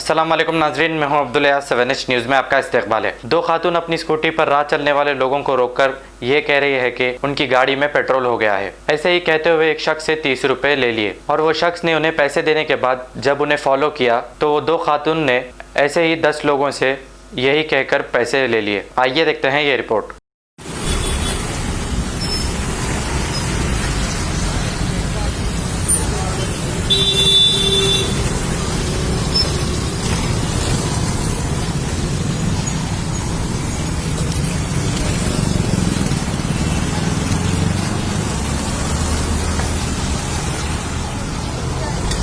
अस्सलाम वालेकुम नाजरीन, मैं हूं अब्दुल यास। 7H न्यूज़ में आपका इस्तकबाल है। दो खातून अपनी स्कूटी पर राह चलने वाले लोगों को रोककर ये कह रही है कि उनकी गाड़ी में पेट्रोल हो गया है। ऐसे ही कहते हुए एक शख्स से 30 रुपए ले लिए और वो शख्स ने उन्हें पैसे देने के बाद जब उन्हें फॉलो किया तो वो दो खातून ने ऐसे ही 10 लोगों से यही कहकर पैसे ले लिए। आइए देखते हैं ये रिपोर्ट।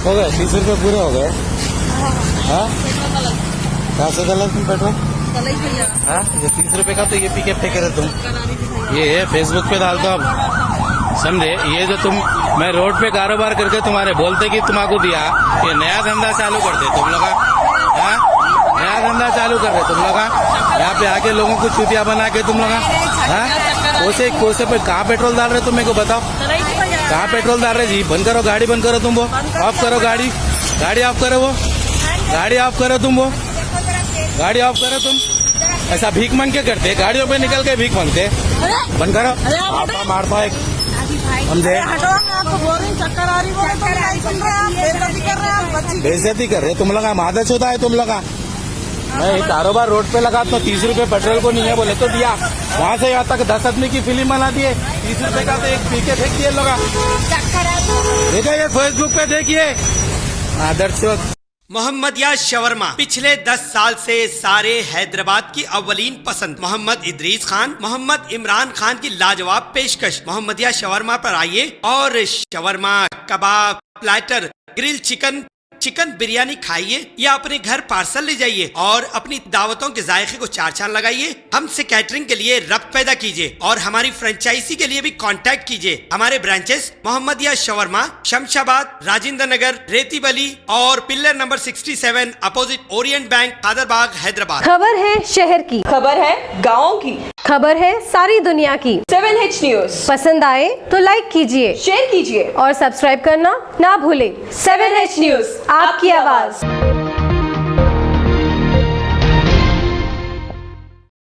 हो गए 30 रुपये पूरे हो गए। हाँ कहाँ से डाला तुम पेट्रोल? हाँ ये 30 रुपये का तो ये पी के फेंक रहे तुम। ये फेसबुक पे डालता अब समझे। ये जो तुम मैं रोड पे कारोबार करके तुम्हारे बोलते कि तुम्हारे दिया, ये नया धंधा चालू करते तुम लोग। हाँ नया धंधा चालू कर रहे तुम लोग। यहाँ पे आके लोगों को चूतिया बना के तुम लोग। हाँ कोसे पे कहाँ पेट्रोल डाल रहे तुम मेरे को बताओ। कहाँ पेट्रोल डाल रहे जी? बंद करो गाड़ी, बंद करो तुम वो। ऑफ करो गाड़ी, गाड़ी ऑफ करो वो। गाड़ी ऑफ करो तुम वो। गाड़ी ऑफ करो तुम। ऐसा भीख मांग के करते, गाड़ियों पे निकल के भीख मांगते। बंद करो। आपका मारता एक समझे। बेइज्जती कर रहे तुम लोग। आदत होता है तुम लोग। मैं कारोबार रोड पे लगा तो 30 रुपए पेट्रोल को नहीं है बोले तो दिया। वहाँ से यहाँ तक 10 आदमी की फिल्म बना दिए। 30 रुपए का तो एक पीके फेंक दिए लोग। देखिए फेसबुक पे देखिए आदर्श। मोहम्मदिया शवरमा पिछले 10 साल से सारे हैदराबाद की अव्वलीन पसंद। मोहम्मद इदरीस खान, मोहम्मद इमरान खान की लाजवाब पेशकश। मोहम्मदिया शवरमा पर आइए और शवरमा, कबाब, platter, grill chicken, chicken biryani खाइए या अपने घर पार्सल ले जाइए और अपनी दावतों के जायके को चार चांद लगाइए। हमसे कैटरिंग के लिए रब्त पैदा कीजिए और हमारी फ्रेंचाइजी के लिए भी कांटेक्ट कीजिए। हमारे ब्रांचेस मोहम्मदिया शवरमा, शमशाबाद, राजेंद्र नगर, रेती बली और pillar number 67 opposite Orient bank, Kadarbagh, Hyderabad. खबर है शहर की, खबर है गाँव की, खबर है सारी दुनिया की। 7H न्यूज़ पसंद आए तो लाइक कीजिए, शेयर कीजिए और सब्सक्राइब करना ना भूलें। 7H न्यूज़, आपकी आवाज।